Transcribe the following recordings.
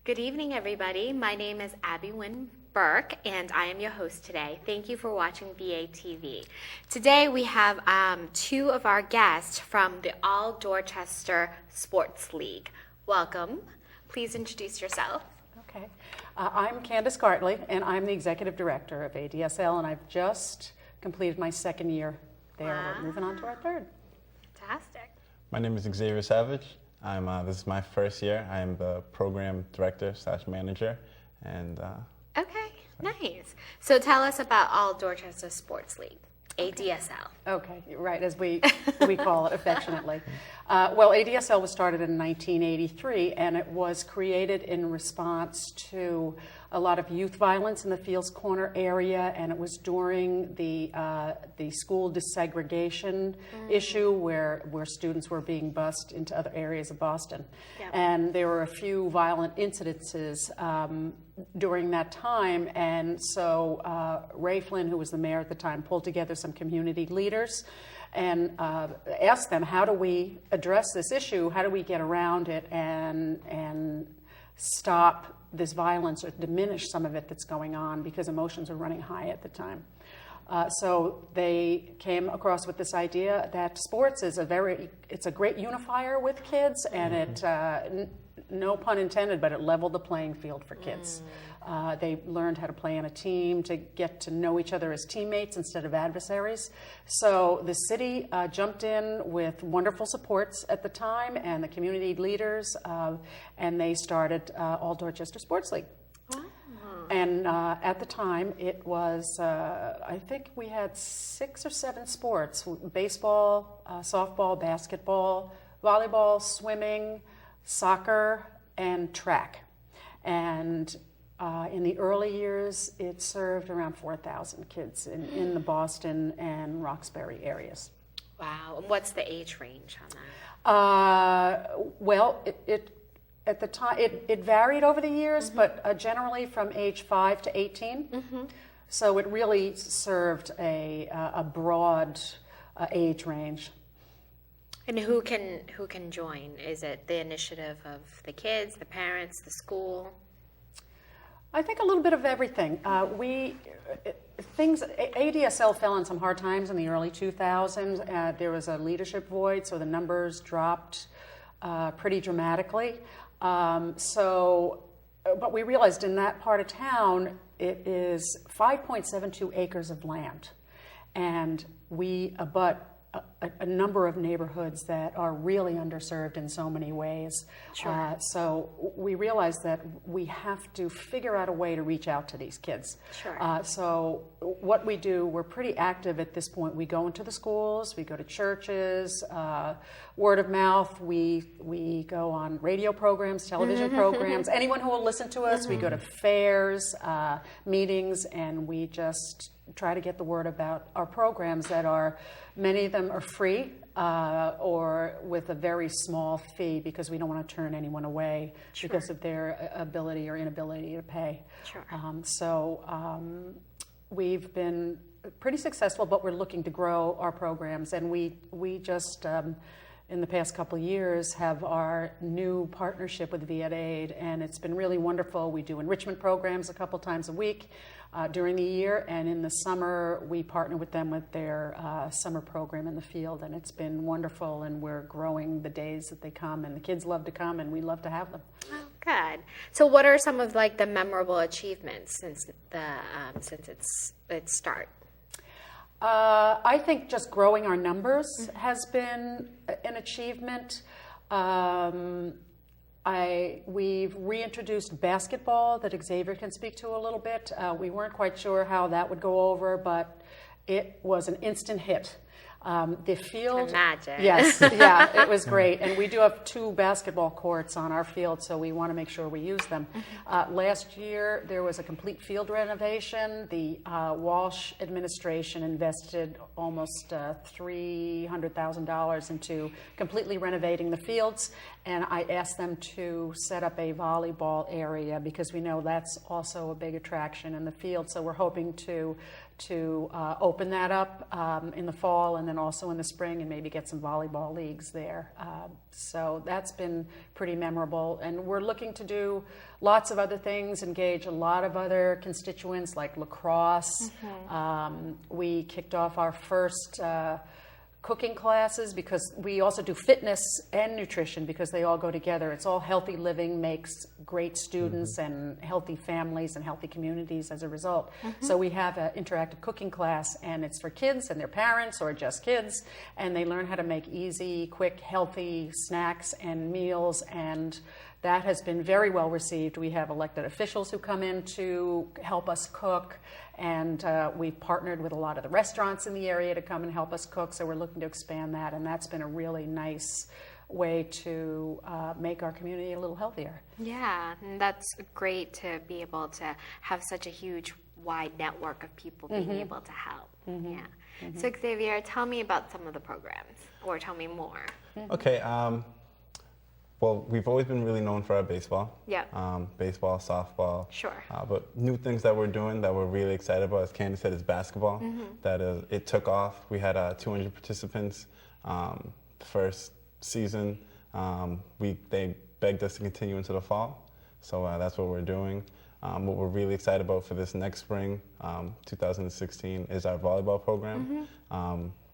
Good evening, everybody. My name is Abby Wynn Burke, and I am your host today. Thank you for watching VATV. Today we have two of our guests from the All Dorchester Sports League. Welcome. Please introduce yourself. Okay. I'm Candice Gartley, and I'm the Executive Director of ADSL, and I've just completed my second year there. Wow. We're moving on to our third. Fantastic. My name is Xavier. This is my first year. I am the program director / manager, and Okay, nice. So tell us about All Dorchester Sports League, ADSL. Okay, right, as we call it affectionately. Well, ADSL was started in 1983, and it was created in response to a lot of youth violence in the Fields Corner area, and it was during the school desegregation issue where students were being bused into other areas of Boston. Yep. And there were a few violent incidences during that time, and so Ray Flynn, who was the mayor at the time, pulled together some community leaders and asked them, how do we address this issue? How do we get around it and stop this violence or diminish some of it that's going on, because emotions were running high at the time. So they came across with this idea that sports is it's a great unifier with kids, and it, no pun intended, but it leveled the playing field for kids. They learned how to play on a team, to get to know each other as teammates instead of adversaries. So the city jumped in with wonderful supports at the time, and the community leaders, and they started All Dorchester Sports League. Wow. And at the time, it was, I think we had 6 or 7 sports: baseball, softball, basketball, volleyball, swimming, soccer, and track. And in the early years, it served around 4,000 kids in the Boston and Roxbury areas. Wow. And what's the age range on that? Well, at the time, it varied over the years, but generally from age 5 to 18. So it really served a broad age range. And who can join? Is it the initiative of the kids, the parents, the school? I think a little bit of everything. ADSL fell on some hard times in the early 2000s. There was a leadership void, so the numbers dropped pretty dramatically. But we realized in that part of town, it is 5.72 acres of land, and we abut a number of neighborhoods that are really underserved in so many ways. Sure. So we realized that we have to figure out a way to reach out to these kids. Sure. So what we do, we're pretty active at this point. We go into the schools, we go to churches, word of mouth, we go on radio programs, television programs. Anyone who will listen to us, we go to fairs, meetings, and we just try to get the word about our programs that are, many of them are free or with a very small fee, because we don't want to turn anyone away because of their ability or inability to pay. Sure. We've been pretty successful, but we're looking to grow our programs, and we just in the past couple of years have our new partnership with VATV, and it's been really wonderful. We do enrichment programs a couple times a week during the year, and in the summer we partner with them with their summer program in the field, and it's been wonderful, and we're growing the days that they come, and the kids love to come, and we love to have them. Oh, good. So what are some of the memorable achievements since its start? I think just growing our numbers has been an achievement. We've reintroduced basketball that Xavier can speak to a little bit. We weren't quite sure how that would go over, but it was an instant hit. The field, imagine. Yes, yeah, it was great. And we do have 2 basketball courts on our field, so we want to make sure we use them. Last year, there was a complete field renovation. The Walsh administration invested almost $300,000 into completely renovating the fields, and I asked them to set up a volleyball area, because we know that's also a big attraction in the field. So we're hoping to to open that up in the fall and then also in the spring, and maybe get some volleyball leagues there. So that's been pretty memorable. And we're looking to do lots of other things, engage a lot of other constituents like lacrosse. We kicked off our first cooking classes, because we also do fitness and nutrition because they all go together. It's all healthy living makes great students and healthy families and healthy communities as a result. So we have an interactive cooking class, and it's for kids and their parents or just kids, and they learn how to make easy, quick, healthy snacks and meals, and that has been very well received. We have elected officials who come in to help us cook, and we've partnered with a lot of the restaurants in the area to come and help us cook, so we're looking to expand that, and that's been a really nice way to make our community a little healthier. Yeah, and that's great to be able to have such a huge, wide network of people being able to help. Yeah. So Xavier, tell me about some of the programs, or tell me more. Okay. Well, we've always been really known for our baseball. Yeah. Baseball, softball. Sure. But new things that we're doing that we're really excited about, as Candice said, is basketball. That it took off. We had 200 participants first season. They begged us to continue into the fall, so that's what we're doing. What we're really excited about for this next spring, 2016, is our volleyball program.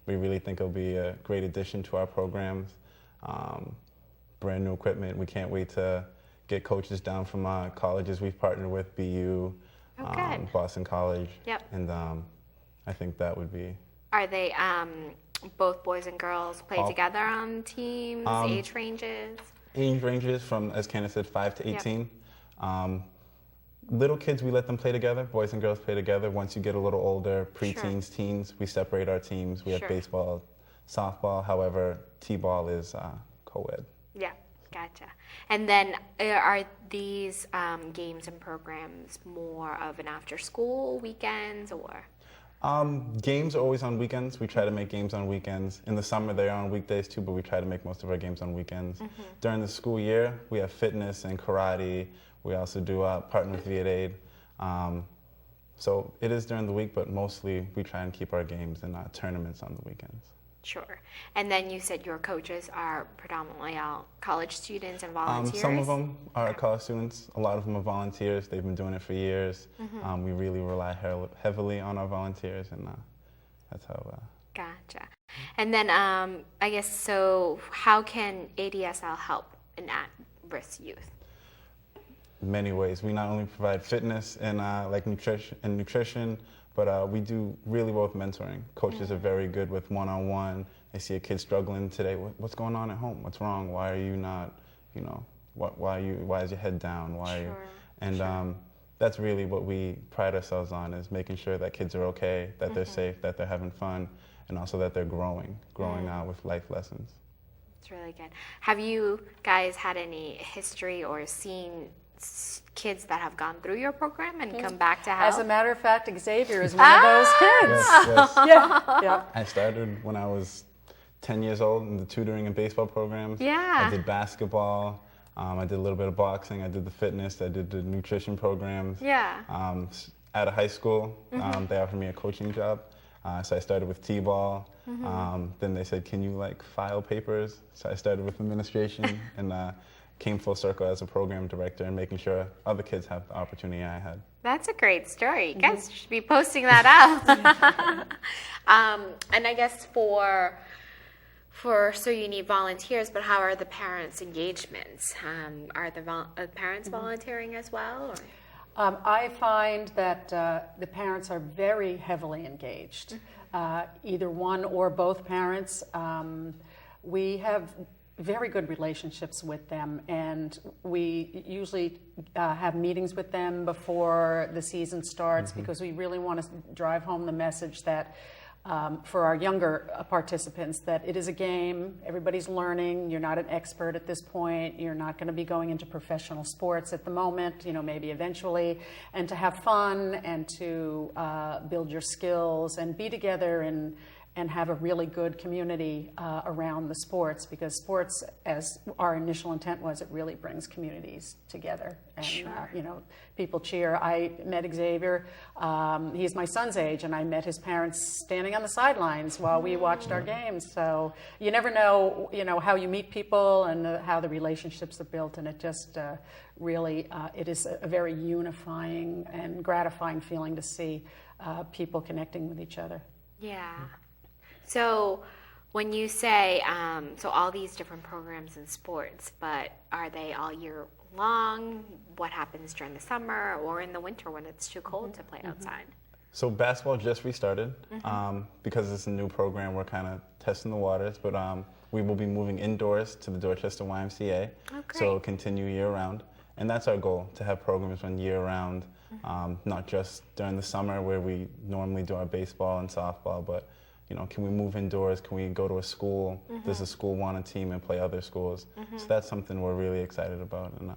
We really think it'll be a great addition to our programs. Brand new equipment. We can't wait to get coaches down from colleges we've partnered with, BU, Boston College. Yep. And I think that would be. Are they both boys and girls play together on teams, age ranges? Age ranges from, as Candice said, 5 to 18. Little kids, we let them play together. Boys and girls play together. Once you get a little older, preteens, teens, we separate our teams. We have baseball, softball. However, t-ball is co-ed. Yeah, gotcha. And then are these games and programs more of an after-school, weekends, or? Games are always on weekends. We try to make games on weekends. In the summer, they're on weekdays too, but we try to make most of our games on weekends. During the school year, we have fitness and karate. We also do partner with VATV. So it is during the week, but mostly we try and keep our games and tournaments on the weekends. Sure. And then you said your coaches are predominantly all college students and volunteers? Some of them are college students. A lot of them are volunteers. They've been doing it for years. We really rely heavily on our volunteers, and that's how. Gotcha. And then I guess, so how can ADSL help an at-risk youth? Many ways. We not only provide fitness and like nutrition, but we do really well with mentoring. Coaches are very good with one-on-one. They see a kid struggling today. What's going on at home? What's wrong? Why are you not, why is your head down? Why are you? And that's really what we pride ourselves on, is making sure that kids are okay, that they're safe, that they're having fun, and also that they're growing with life lessons. It's really good. Have you guys had any history or seen kids that have gone through your program and come back to help? As a matter of fact, Xavier is one of those kids. Yes. Yeah. I started when I was 10 years old in the tutoring and baseball programs. Yeah. I did basketball. I did a little bit of boxing. I did the fitness. I did the nutrition programs. Yeah. Out of high school, they offered me a coaching job. So I started with t-ball. Then they said, can you file papers? So I started with administration and came full circle as a program director and making sure other kids have the opportunity I had. That's a great story. You guys should be posting that out. And I guess so you need volunteers, but how are the parents' engagements? Are the parents volunteering as well? Or? I find that the parents are very heavily engaged, either one or both parents. We have very good relationships with them, and we usually have meetings with them before the season starts, because we really want to drive home the message that for our younger participants, that it is a game, everybody's learning, you're not an expert at this point, you're not going to be going into professional sports at the moment, maybe eventually, and to have fun and to build your skills and be together and and have a really good community around the sports, because sports, as our initial intent was, it really brings communities together. And, you know, people cheer. I met Xavier. He's my son's age, and I met his parents standing on the sidelines while we watched our games. So you never know, you know, how you meet people and how the relationships are built, and it just really, it is a very unifying and gratifying feeling to see people connecting with each other. Yeah. So when you say, so all these different programs in sports, but are they all year long? What happens during the summer or in the winter when it's too cold to play outside? So basketball just restarted. Because it's a new program, we're kind of testing the waters, but we will be moving indoors to the Dorchester YMCA. Oh, great. So it'll continue year-round. And that's our goal, to have programs run year-round, not just during the summer where we normally do our baseball and softball, but you know, can we move indoors? Can we go to a school? Does a school want a team and play other schools? So that's something we're really excited about, and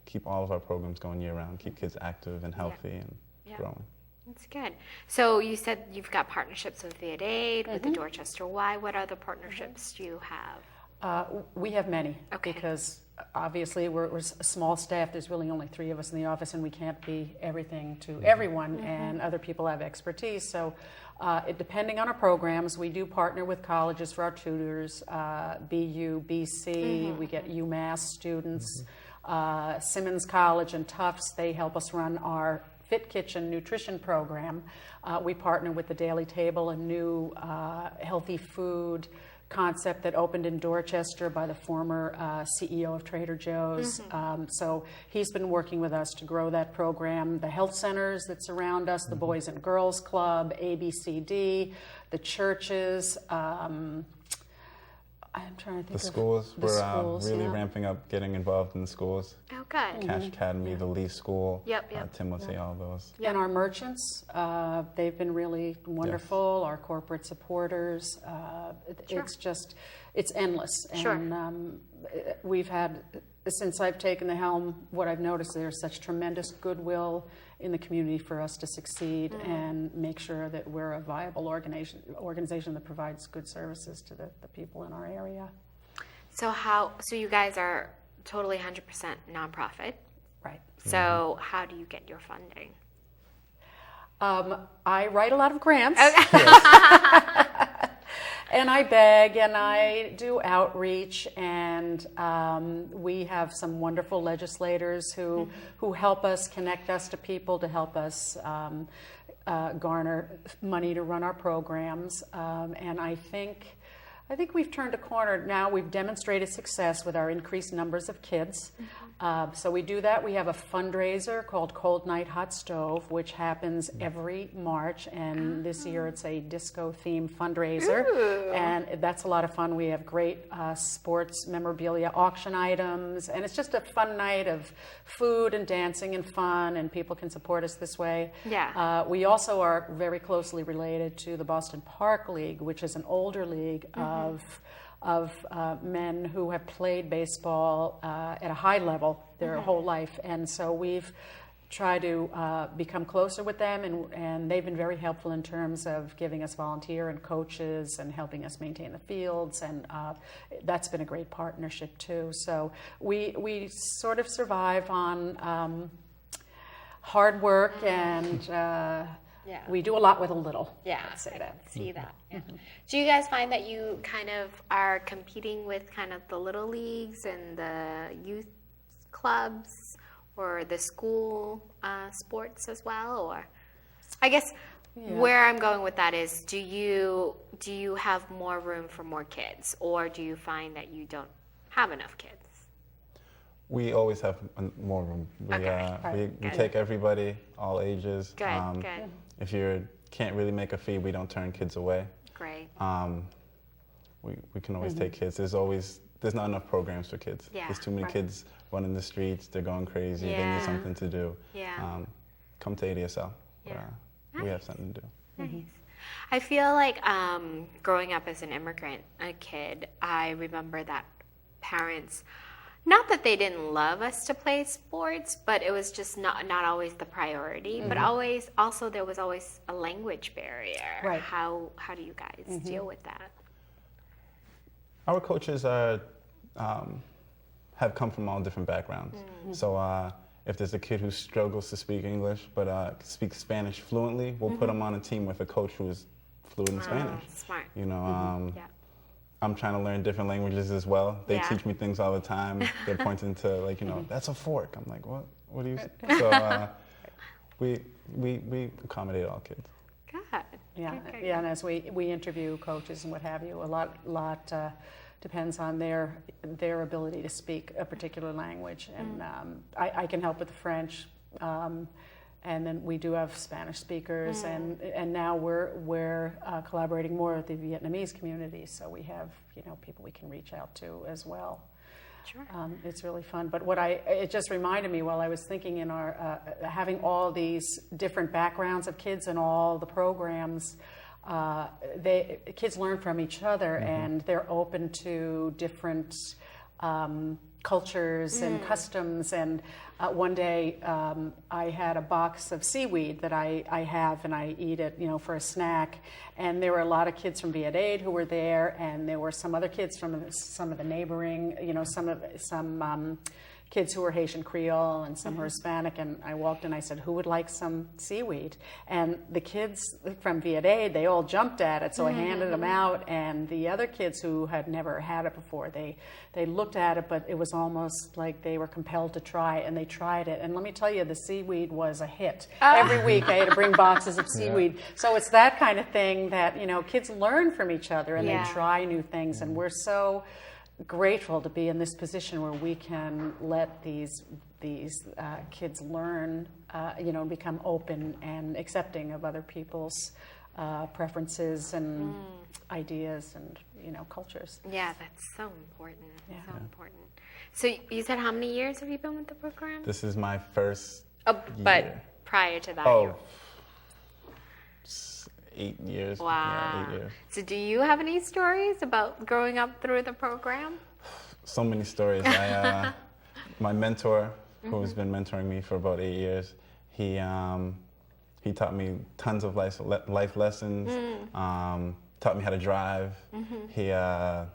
keep all of our programs going year-round, keep kids active and healthy and growing. That's good. So you said you've got partnerships with VATV, with the Dorchester Y. What other partnerships do you have? We have many, Okay. because obviously we're a small staff. There's really only 3 of us in the office, and we can't be everything to everyone, and other people have expertise. So depending on our programs, we do partner with colleges for our tutors, BU, BC, we get UMass students, Simmons College and Tufts, they help us run our Fit Kitchen nutrition program. We partner with the Daily Table, a new healthy food concept that opened in Dorchester by the former CEO of Trader Joe's. So he's been working with us to grow that program. The health centers that surround us, the Boys and Girls Club, ABCD, the churches. I'm trying to think The of schools, the we're schools, really ramping up getting involved in the schools. Oh, good. Cash Academy, the Lee School, Yep. Timothy, all those. And our merchants, they've been really wonderful. Our corporate supporters, it's just, it's endless. Sure. And we've had, since I've taken the helm, what I've noticed, there's such tremendous goodwill in the community for us to succeed and make sure that we're a viable organization that provides good services to the people in our area. So so you guys are totally 100% nonprofit. Right. So how do you get your funding? I write a lot of grants. And I beg and I do outreach, and we have some wonderful legislators who help us, connect us to people to help us garner money to run our programs. And I think we've turned a corner now. We've demonstrated success with our increased numbers of kids. So we do that. We have a fundraiser called Cold Night Hot Stove, which happens every March, and this year it's a disco-themed fundraiser. Ooh. And that's a lot of fun. We have great sports memorabilia auction items, and it's just a fun night of food and dancing and fun, and people can support us this way. Yeah. We also are very closely related to the Boston Park League, which is an older league of men who have played baseball at a high level their whole life. And so we've tried to become closer with them, and they've been very helpful in terms of giving us volunteer and coaches and helping us maintain the fields, and that's been a great partnership too. So we sort of survive on hard work, and we do a lot with a little. Yeah, let's say I that. can see that. Yeah. Do you guys find that you kind of are competing with kind of the little leagues and the youth clubs or the school sports as well? Or I guess where I'm going with that is, do you have more room for more kids, or do you find that you don't have enough kids? We always have more room. We take everybody, all ages. Good. If you can't really make a fee, we don't turn kids away. Great. We can always take kids. There's not enough programs for kids. Yeah. There's too many kids running the streets. They're going crazy. They need something to do. Yeah. Come to ADSL. Yeah. We have something to do. Nice. I feel like growing up as an immigrant, a kid, I remember that parents not that they didn't love us to play sports, but it was just not always the priority. But also there was always a language barrier. Right. How do you guys deal with that? Our coaches are have come from all different backgrounds. So if there's a kid who struggles to speak English but speaks Spanish fluently, we'll put them on a team with a coach who is fluent in Spanish. Smart. You know, Yeah. I'm trying to learn different languages as well. They Yeah. teach me things all the time. They're pointing to, like, you know, that's a fork. I'm like, what? What do you? So we accommodate all kids. Good. Yeah, Good, good, yeah, and as we interview coaches and what have you, a lot depends on their ability to speak a particular language, and I can help with the French, and then we do have Spanish speakers, and now we're collaborating more with the Vietnamese community, so we have, you know, people we can reach out to as well. Sure. It's really fun. But it just reminded me while I was thinking in our having all these different backgrounds of kids and all the programs, kids learn from each other, and they're open to different cultures and customs. And one day I had a box of seaweed that I have, and I eat it, you know, for a snack. And there were a lot of kids from VATV who were there, and there were some other kids from some of the neighboring, you know, some kids who were Haitian Creole and some were Hispanic. And I walked in, I said, who would like some seaweed? And the kids from VATV, they all jumped at it, so I handed them out. And the other kids who had never had it before, they looked at it, but it was almost like they were compelled to try, and they tried it. And let me tell you, the seaweed was a hit. Every week I had to bring boxes of seaweed. So it's that kind of thing that, you know, kids learn from each other, and they try new things. And we're so grateful to be in this position where we can let these kids learn, you know, become open and accepting of other people's preferences and ideas and, you know, cultures. Yeah, that's so important. Yeah. So important. So you said how many years have you been with the program? This is my first But year. prior to that, Oh, 8 years. Wow. Yeah, 8 years. So do you have any stories about growing up through the program? So many stories. My mentor, who's been mentoring me for about 8 years, he taught me tons of life lessons. Taught me how to drive. He, you know,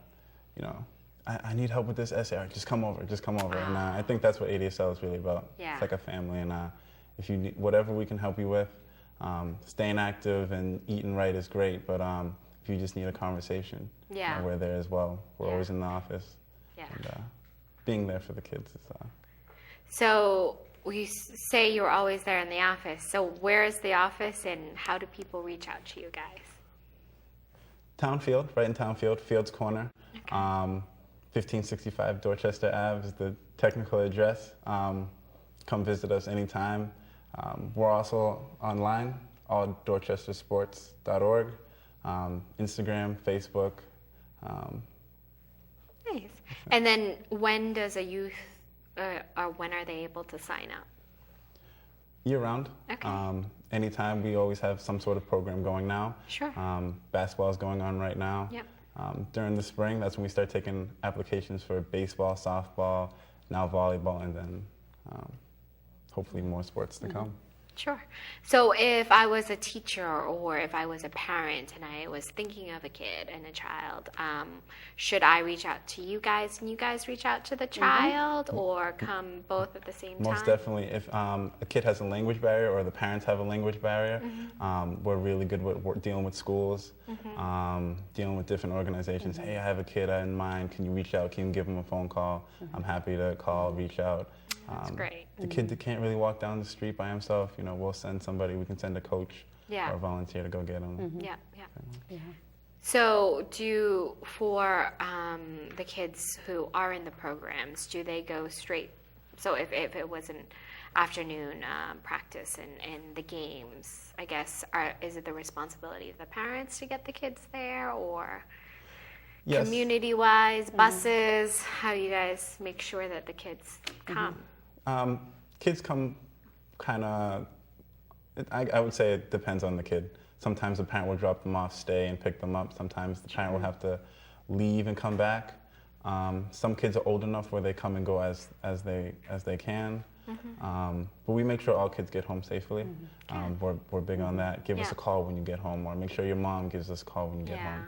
I need help with this essay. All right, just come over. And I think that's what ADSL is really about. Yeah. It's like a family, and if you need whatever we can help you with. Staying active and eating right is great, but if you just need a conversation, we're there as well. We're always in the office, and being there for the kids is. So we say you're always there in the office. So where is the office, and how do people reach out to you guys? Townfield, right in Townfield, Fields Corner, 1565 Dorchester Ave is the technical address. Come visit us anytime. We're also online, alldorchestersports.org, Instagram, Facebook. Nice. And then when does a youth, or when are they able to sign up? Year round. Okay. Anytime, we always have some sort of program going now. Sure. Basketball is going on right now. Yep. During the spring, that's when we start taking applications for baseball, softball, now volleyball, and then hopefully more sports to come. Sure. So if I was a teacher or if I was a parent and I was thinking of a kid and a child, should I reach out to you guys and you guys reach out to the child, or come both at the same time? Most definitely. If a kid has a language barrier or the parents have a language barrier, we're really good with dealing with schools, dealing with different organizations. Hey, I have a kid in mind. Can you reach out? Can you give them a phone call? I'm happy to call, reach out. That's great. The kid that can't really walk down the street by himself, you know, we'll send somebody. We can send a coach or a volunteer to go get him. Yeah. So for the kids who are in the programs, do they go straight? So if it was an afternoon practice and the games, I guess, is it the responsibility of the parents to get the kids there, or Yes. community-wise, buses? How do you guys make sure that the kids come? Kids come kind of, I would say it depends on the kid. Sometimes the parent will drop them off, stay, and pick them up. Sometimes the parent will have to leave and come back. Some kids are old enough where they come and go as they can. But we make sure all kids get home safely. We're big on that. Give us a call when you get home, or make sure your mom gives us a call when you get home.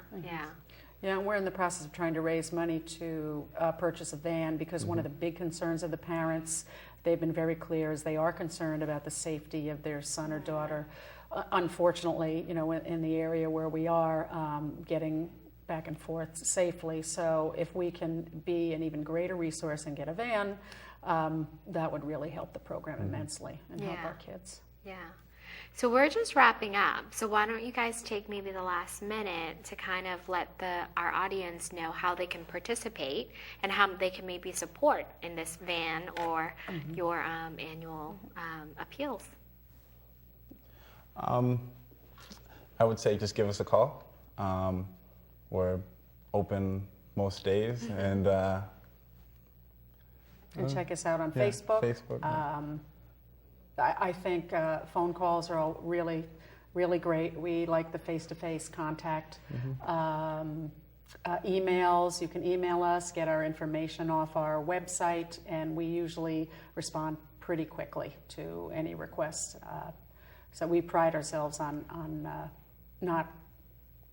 Yeah, and we're in the process of trying to raise money to purchase a van, because one of the big concerns of the parents, they've been very clear, is they are concerned about the safety of their son or daughter. Unfortunately, you know, in the area where we are, getting back and forth safely. So if we can be an even greater resource and get a van, that would really help the program immensely and help our kids. Yeah. So we're just wrapping up. So why don't you guys take maybe the last minute to kind of let our audience know how they can participate and how they can maybe support in this van or your annual appeals. I would say just give us a call. We're open most days, and check us out on Facebook. I think phone calls are all really, really great. We like the face-to-face contact. Emails, you can email us, get our information off our website, and we usually respond pretty quickly to any requests. So we pride ourselves on not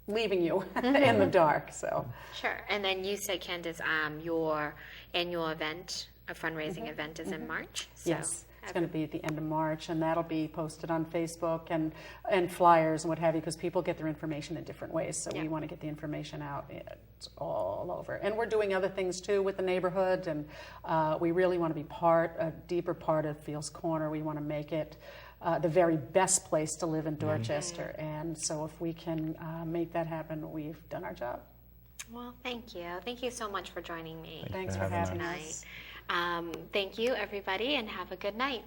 leaving you in the dark. So Sure. And then you said, Candice, your annual event, a fundraising event, is in March. So yes. It's going to be at the end of March, and that'll be posted on Facebook and flyers and what have you, because people get their information in different ways. So we want to get the information out. It's all over. And we're doing other things too with the neighborhood, and we really want to be a deeper part of Fields Corner. We want to make it the very best place to live in Dorchester. And so if we can make that happen, we've done our job. Well, thank you. Thank you so much for joining me. Thanks for having us. Thank you, everybody, and have a good night.